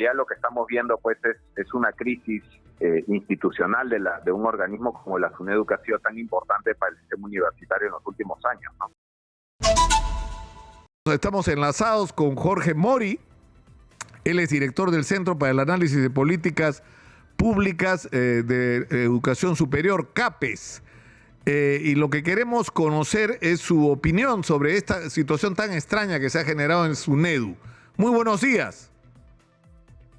realidad lo que estamos viendo pues es una crisis institucional de un organismo como la SUNEDU, que ha sido tan importante para el sistema universitario en los últimos años, ¿no? Estamos enlazados con Jorge Mori. Él es director del Centro para el Análisis de Políticas Públicas de Educación Superior, CAPES. Y lo que queremos conocer es su opinión sobre esta situación tan extraña que se ha generado en SUNEDU. Muy buenos días.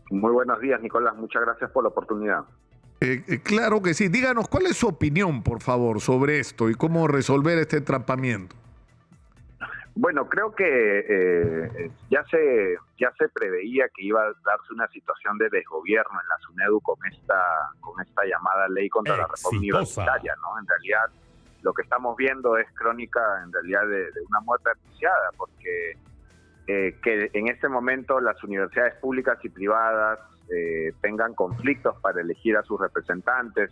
Muy buenos días, Nicolás. Muchas gracias por la oportunidad. Claro que sí. Díganos, ¿cuál es su opinión, por favor, sobre esto y cómo resolver este entrampamiento? Bueno, creo que ya se preveía que iba a darse una situación de desgobierno en la SUNEDU con esta llamada ley contra la reforma universitaria, ¿no? En realidad, lo que estamos viendo es crónica, en realidad, de una muerte anunciada, porque que en este momento las universidades públicas y privadas tengan conflictos para elegir a sus representantes.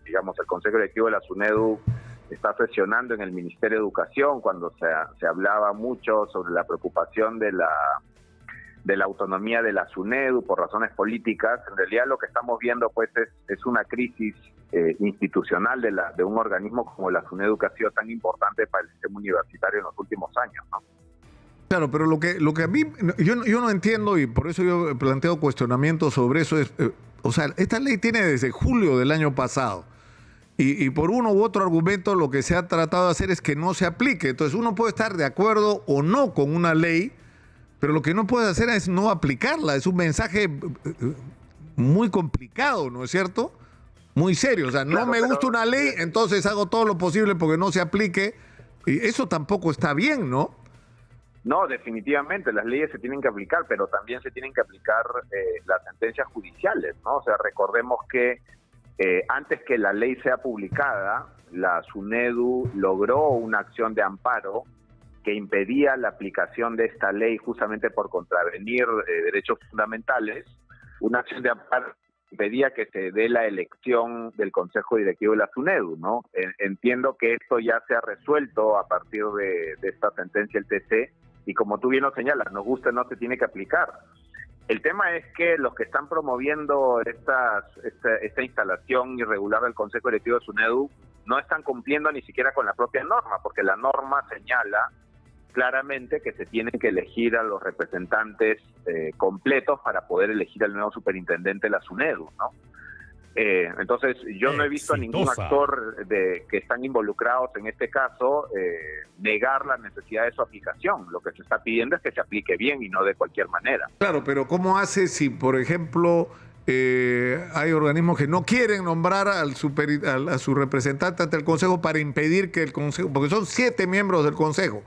Digamos, el Consejo Directivo de la SUNEDU está sesionando en el Ministerio de Educación cuando se hablaba mucho sobre la preocupación de la autonomía de la SUNEDU por razones políticas. En realidad lo que estamos viendo pues es una crisis institucional de un organismo como la SUNEDU, que ha sido tan importante para el sistema universitario en los últimos años, ¿no? Claro, pero lo que a mí, yo no entiendo, y por eso yo planteo cuestionamientos sobre eso, es, o sea, esta ley tiene desde julio del año pasado, y por uno u otro argumento lo que se ha tratado de hacer es que no se aplique. Entonces uno puede estar de acuerdo o no con una ley, pero lo que no puede hacer es no aplicarla. Es un mensaje muy complicado, ¿no es cierto? Muy serio. O sea, no me gusta una ley, entonces hago todo lo posible porque no se aplique, y eso tampoco está bien, ¿no? No, definitivamente, las leyes se tienen que aplicar, pero también se tienen que aplicar las sentencias judiciales, ¿no? O sea, recordemos que antes que la ley sea publicada, la SUNEDU logró una acción de amparo que impedía la aplicación de esta ley justamente por contravenir derechos fundamentales. Una acción de amparo que impedía que se dé la elección del Consejo Directivo de la SUNEDU, ¿no? Entiendo que esto ya se ha resuelto a partir de esta sentencia del TC, y como tú bien lo señalas, nos gusta o no, se tiene que aplicar. El tema es que los que están promoviendo esta instalación irregular del Consejo Directivo de SUNEDU no están cumpliendo ni siquiera con la propia norma, porque la norma señala claramente que se tienen que elegir a los representantes completos para poder elegir al nuevo superintendente de la SUNEDU, ¿no? Entonces, yo no he visto a ningún actor que están involucrados en este caso negar la necesidad de su aplicación. Lo que se está pidiendo es que se aplique bien y no de cualquier manera. Claro, pero ¿cómo hace si, por ejemplo, hay organismos que no quieren nombrar a su representante ante el Consejo para impedir que el Consejo, porque son 7 miembros del Consejo?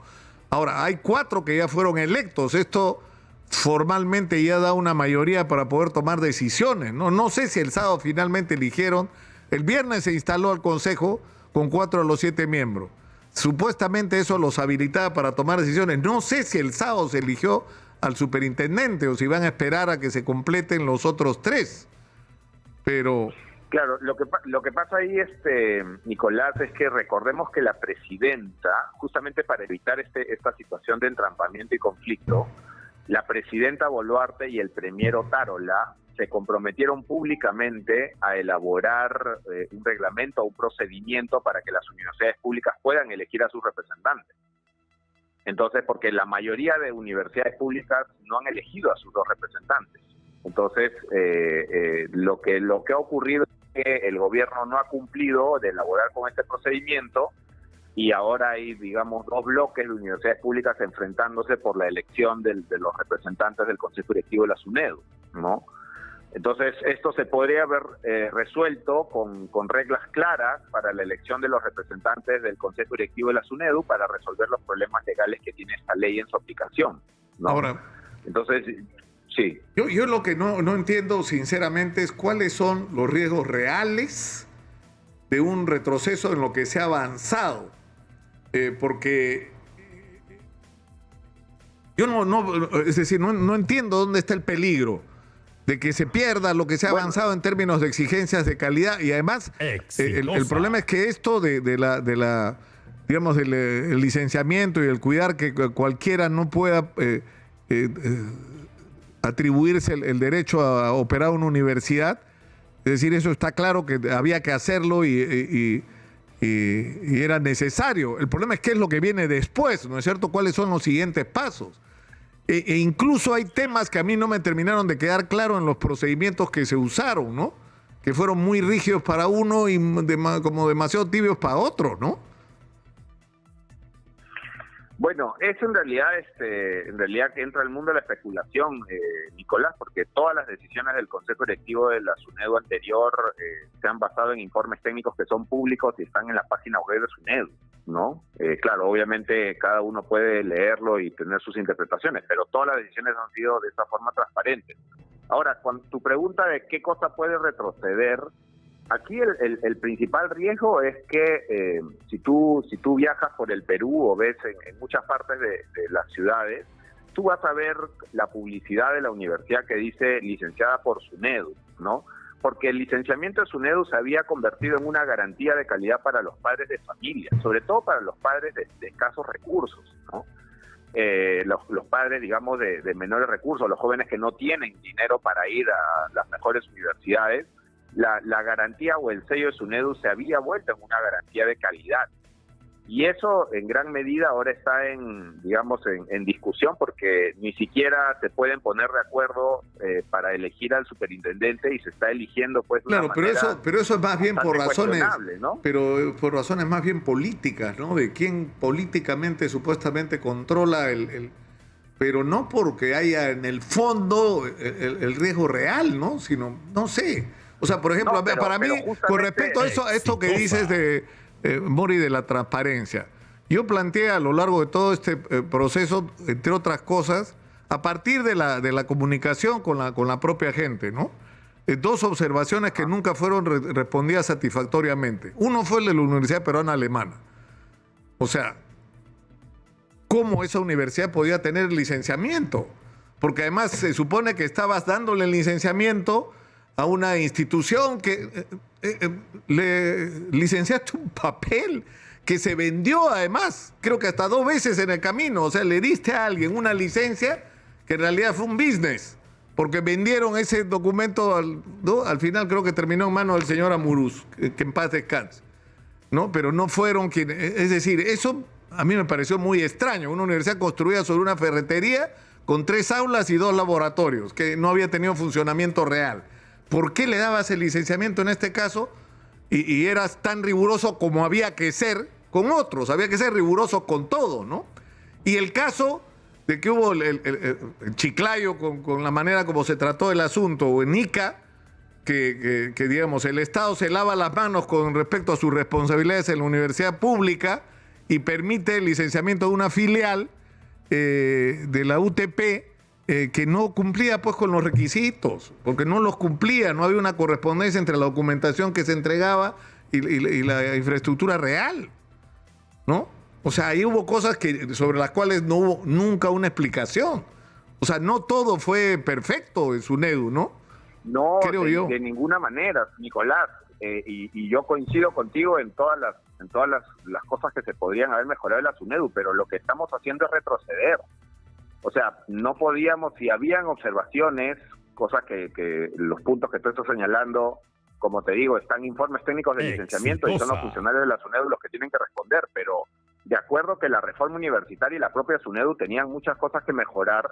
Ahora, hay 4 que ya fueron electos. Esto formalmente ya da una mayoría para poder tomar decisiones, ¿no? No sé si el sábado finalmente eligieron. El viernes se instaló el Consejo con 4 de los 7 miembros. Supuestamente eso los habilitaba para tomar decisiones. No sé si el sábado se eligió al superintendente o si van a esperar a que se completen los otros 3. Pero claro, lo que pasa ahí, Nicolás, es que recordemos que la presidenta, justamente para evitar esta situación de entrampamiento y conflicto, la presidenta Boluarte y el premier Otárola se comprometieron públicamente a elaborar un reglamento o un procedimiento para que las universidades públicas puedan elegir a sus representantes. Entonces, porque la mayoría de universidades públicas no han elegido a sus 2 representantes. Entonces, lo que ha ocurrido es que el gobierno no ha cumplido de elaborar con este procedimiento, y ahora hay, digamos, 2 bloques de universidades públicas enfrentándose por la elección de los representantes del Consejo Directivo de la SUNEDU, ¿no? Entonces, esto se podría haber resuelto con reglas claras para la elección de los representantes del Consejo Directivo de la SUNEDU para resolver los problemas legales que tiene esta ley en su aplicación, ¿no? Ahora, entonces, sí. Yo lo que no entiendo, sinceramente, es cuáles son los riesgos reales de un retroceso en lo que se ha avanzado. Porque yo es decir, no entiendo dónde está el peligro de que se pierda lo que se ha avanzado en términos de exigencias de calidad, y además el problema es que esto digamos, el licenciamiento y el cuidar que cualquiera no pueda atribuirse el derecho a operar una universidad. Es decir, eso está claro que había que hacerlo y era necesario. El problema es qué es lo que viene después, ¿no es cierto? ¿Cuáles son los siguientes pasos? E incluso hay temas que a mí no me terminaron de quedar claro en los procedimientos que se usaron, ¿no? Que fueron muy rígidos para uno y como demasiado tibios para otro, ¿no? Bueno, eso en realidad que entra el mundo de la especulación, Nicolás, porque todas las decisiones del Consejo Directivo de la SUNEDU anterior se han basado en informes técnicos que son públicos y están en la página web de SUNEDU, ¿no? Claro, obviamente cada uno puede leerlo y tener sus interpretaciones, pero todas las decisiones han sido de esa forma transparentes. Ahora, cuando tu pregunta de qué cosa puede retroceder, aquí el principal riesgo es que si tú viajas por el Perú o ves en muchas partes de las ciudades, tú vas a ver la publicidad de la universidad que dice licenciada por SUNEDU, ¿no? Porque el licenciamiento de SUNEDU se había convertido en una garantía de calidad para los padres de familia, sobre todo para los padres de escasos recursos, ¿no? Los padres, digamos, de menores recursos, los jóvenes que no tienen dinero para ir a las mejores universidades, la garantía o el sello de SUNEDU se había vuelto en una garantía de calidad. Y eso en gran medida ahora está en discusión porque ni siquiera se pueden poner de acuerdo para elegir al superintendente y se está eligiendo pues de claro, pero eso es más bien por razones, ¿no? Pero por razones más bien políticas, ¿no? De quién políticamente supuestamente controla pero no porque haya en el fondo el riesgo real, ¿no? Sino, no sé. O sea, por ejemplo, para mí, con respecto a esto que dices de Mori, de la transparencia, yo planteé a lo largo de todo este proceso, entre otras cosas, a partir de la comunicación con la propia gente, ¿no? Dos observaciones que nunca fueron respondidas satisfactoriamente. Uno fue el de la Universidad Peruana Alemana. O sea, ¿cómo esa universidad podía tener licenciamiento? Porque además se supone que estabas dándole el licenciamiento a una institución que le licenciaste un papel que se vendió además, creo que hasta 2 veces en el camino. O sea, le diste a alguien una licencia que en realidad fue un business, porque vendieron ese documento, ¿no? Al final creo que terminó en manos del señor Amurús, que en paz descanse, ¿no? Pero no fueron quienes, es decir, eso a mí me pareció muy extraño, una universidad construida sobre una ferretería con 3 aulas y 2 laboratorios, que no había tenido funcionamiento real. ¿Por qué le dabas el licenciamiento en este caso y eras tan riguroso como había que ser con otros? Había que ser riguroso con todo, ¿no? Y el caso de que hubo el chiclayo con la manera como se trató el asunto, o en Ica, que digamos, el Estado se lava las manos con respecto a sus responsabilidades en la universidad pública y permite el licenciamiento de una filial de la UTP, que no cumplía pues con los requisitos, porque no los cumplía, no había una correspondencia entre la documentación que se entregaba y la infraestructura real, ¿no? O sea, ahí hubo cosas sobre las cuales no hubo nunca una explicación. O sea, no todo fue perfecto en SUNEDU, ¿no? No, de ninguna manera, Nicolás. Y yo coincido contigo en todas las cosas que se podrían haber mejorado en la SUNEDU, pero lo que estamos haciendo es retroceder. O sea, no podíamos, si habían observaciones, cosas que los puntos que tú estás señalando, como te digo, están informes técnicos de licenciamiento y son los funcionarios de la SUNEDU los que tienen que responder, pero de acuerdo que la reforma universitaria y la propia SUNEDU tenían muchas cosas que mejorar,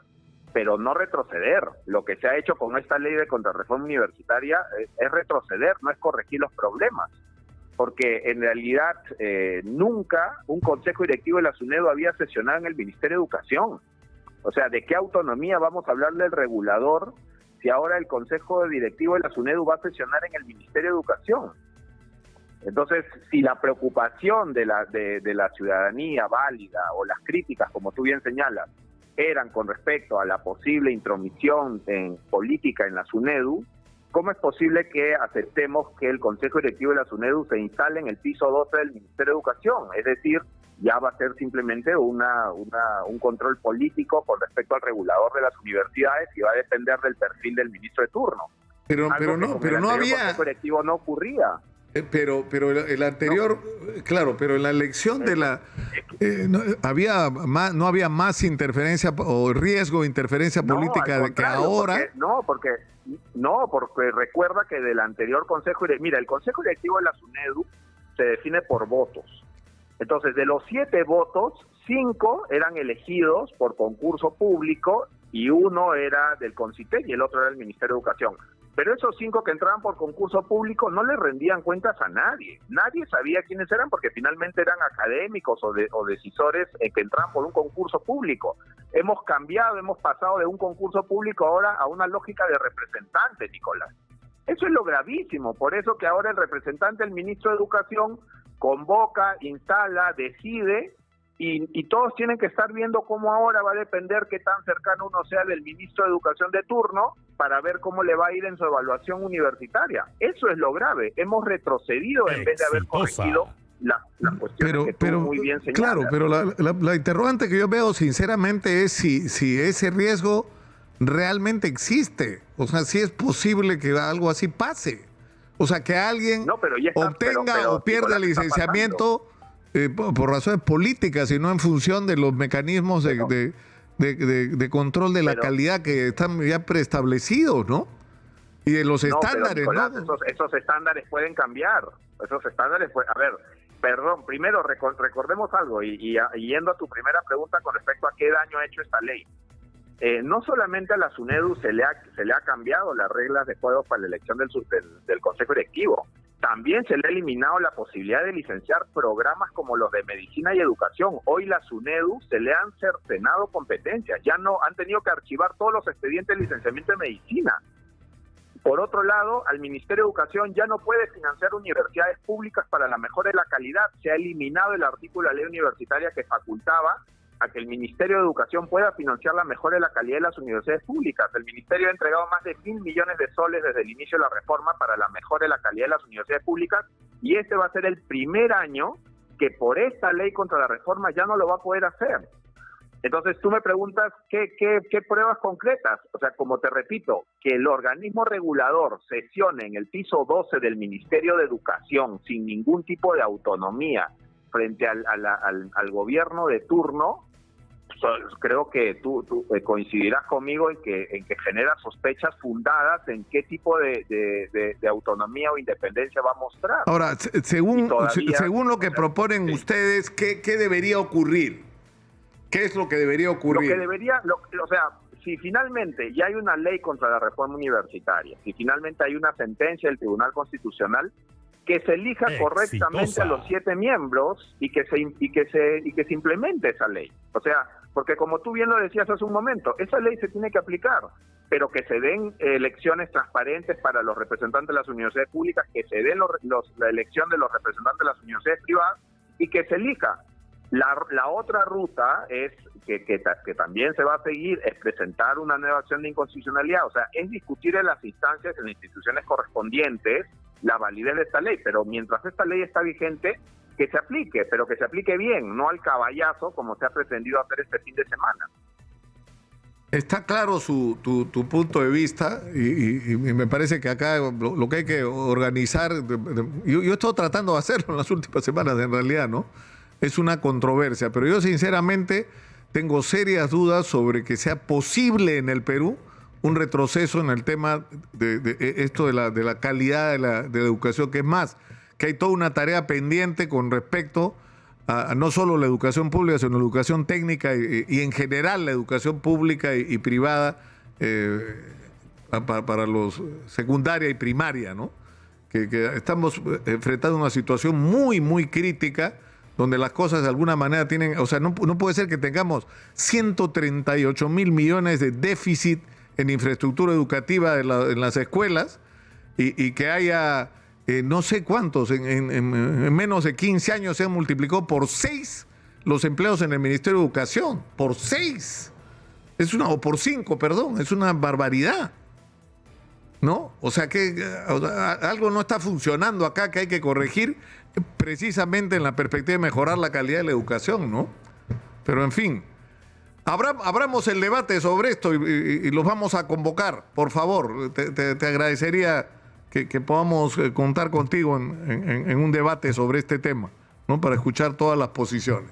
pero no retroceder. Lo que se ha hecho con esta ley de contrarreforma universitaria es retroceder, no es corregir los problemas, porque en realidad nunca un consejo directivo de la SUNEDU había sesionado en el Ministerio de Educación. O sea, ¿de qué autonomía vamos a hablar del regulador si ahora el consejo directivo de la SUNEDU va a sesionar en el Ministerio de Educación? Entonces, si la preocupación de la ciudadanía válida o las críticas, como tú bien señalas, eran con respecto a la posible intromisión en política en la SUNEDU, ¿cómo es posible que aceptemos que el consejo directivo de la SUNEDU se instale en el piso 12 del Ministerio de Educación? Es decir, ya va a ser simplemente un control político con respecto al regulador de las universidades y va a depender del perfil del ministro de turno. Pero no había. El consejo directivo no ocurría. Pero el anterior, no. Claro, pero en la elección de la no había más interferencia o riesgo de interferencia política de que ahora. Porque recuerda que del anterior consejo, mira, el consejo directivo de la SUNEDU se define por votos. Entonces, de los 7 votos, 5 eran elegidos por concurso público y 1 era del CONCITEC y el otro era del Ministerio de Educación. Pero esos 5 que entraban por concurso público no le rendían cuentas a nadie. Nadie sabía quiénes eran porque finalmente eran académicos o decisores que entraban por un concurso público. Hemos pasado de un concurso público ahora a una lógica de representante, Nicolás. Eso es lo gravísimo. Por eso que ahora el representante del ministro de Educación convoca, instala, decide y todos tienen que estar viendo cómo ahora va a depender qué tan cercano uno sea del ministro de Educación de turno para ver cómo le va a ir en su evaluación universitaria. Eso es lo grave. Hemos retrocedido en vez de haber corregido las cuestiones que tú muy bien señalas. Claro, pero la interrogante que yo veo sinceramente es si ese riesgo realmente existe. O sea, si es posible que algo así pase. O sea, que alguien obtenga o pierda el licenciamiento por razones políticas y no en función de los mecanismos de control de la calidad que están ya preestablecidos, ¿no? Y de los estándares, Nicolás, ¿no? Esos estándares pueden cambiar. A ver, perdón, primero recordemos algo y yendo a tu primera pregunta con respecto a qué daño ha hecho esta ley. No solamente a la SUNEDU se le ha cambiado las reglas de juego para la elección del Consejo Directivo, también se le ha eliminado la posibilidad de licenciar programas como los de medicina y educación. Hoy la SUNEDU se le han cercenado competencias, ya no han tenido que archivar todos los expedientes de licenciamiento de medicina. Por otro lado, al Ministerio de Educación ya no puede financiar universidades públicas para la mejora de la calidad. Se ha eliminado el artículo de la ley universitaria que facultaba a que el Ministerio de Educación pueda financiar la mejora de la calidad de las universidades públicas. El Ministerio ha entregado más de 1.000 millones de soles desde el inicio de la reforma para la mejora de la calidad de las universidades públicas y este va a ser el primer año que por esta ley contra la reforma ya no lo va a poder hacer. Entonces tú me preguntas ¿qué pruebas concretas? O sea, como te repito, que el organismo regulador sesione en el piso 12 del Ministerio de Educación sin ningún tipo de autonomía frente al gobierno de turno, creo que tú coincidirás conmigo en que genera sospechas fundadas en qué tipo de autonomía o independencia va a mostrar. Ahora, según lo que proponen ustedes, ¿qué debería ocurrir? ¿Qué es lo que debería ocurrir? Si finalmente ya hay una ley contra la reforma universitaria, si finalmente hay una sentencia del Tribunal Constitucional, que se elija correctamente a los 7 miembros y que se implemente esa ley. O sea, porque como tú bien lo decías hace un momento, esa ley se tiene que aplicar, pero que se den elecciones transparentes para los representantes de las universidades públicas, que se den la elección de los representantes de las universidades privadas y que se elija. La otra ruta es que también se va a seguir, es presentar una nueva acción de inconstitucionalidad, o sea, es discutir en las instancias, en las instituciones correspondientes, la validez de esta ley, pero mientras esta ley está vigente, que se aplique, pero que se aplique bien, no al caballazo como se ha pretendido hacer este fin de semana. Está claro tu punto de vista y me parece que acá lo que hay que organizar, yo he estado tratando de hacerlo en las últimas semanas en realidad, ¿no? Es una controversia, pero yo sinceramente tengo serias dudas sobre que sea posible en el Perú un retroceso en el tema de esto de la calidad de la educación, que es más, que hay toda una tarea pendiente con respecto a no solo la educación pública, sino la educación técnica y en general la educación pública y privada para los secundaria y primaria, ¿no? Que estamos enfrentando una situación muy, muy crítica donde las cosas de alguna manera tienen, o sea, no puede ser que tengamos 138.000 millones de déficit en infraestructura educativa en las escuelas y que haya no sé cuántos, en menos de 15 años se han multiplicado por 6 los empleos en el Ministerio de Educación, por 6, o por 5, perdón, es una barbaridad, ¿no? O sea que algo no está funcionando acá que hay que corregir precisamente en la perspectiva de mejorar la calidad de la educación, ¿no? Pero en fin, abramos el debate sobre esto y los vamos a convocar, por favor. Te agradecería que podamos contar contigo en un debate sobre este tema, ¿no? Para escuchar todas las posiciones.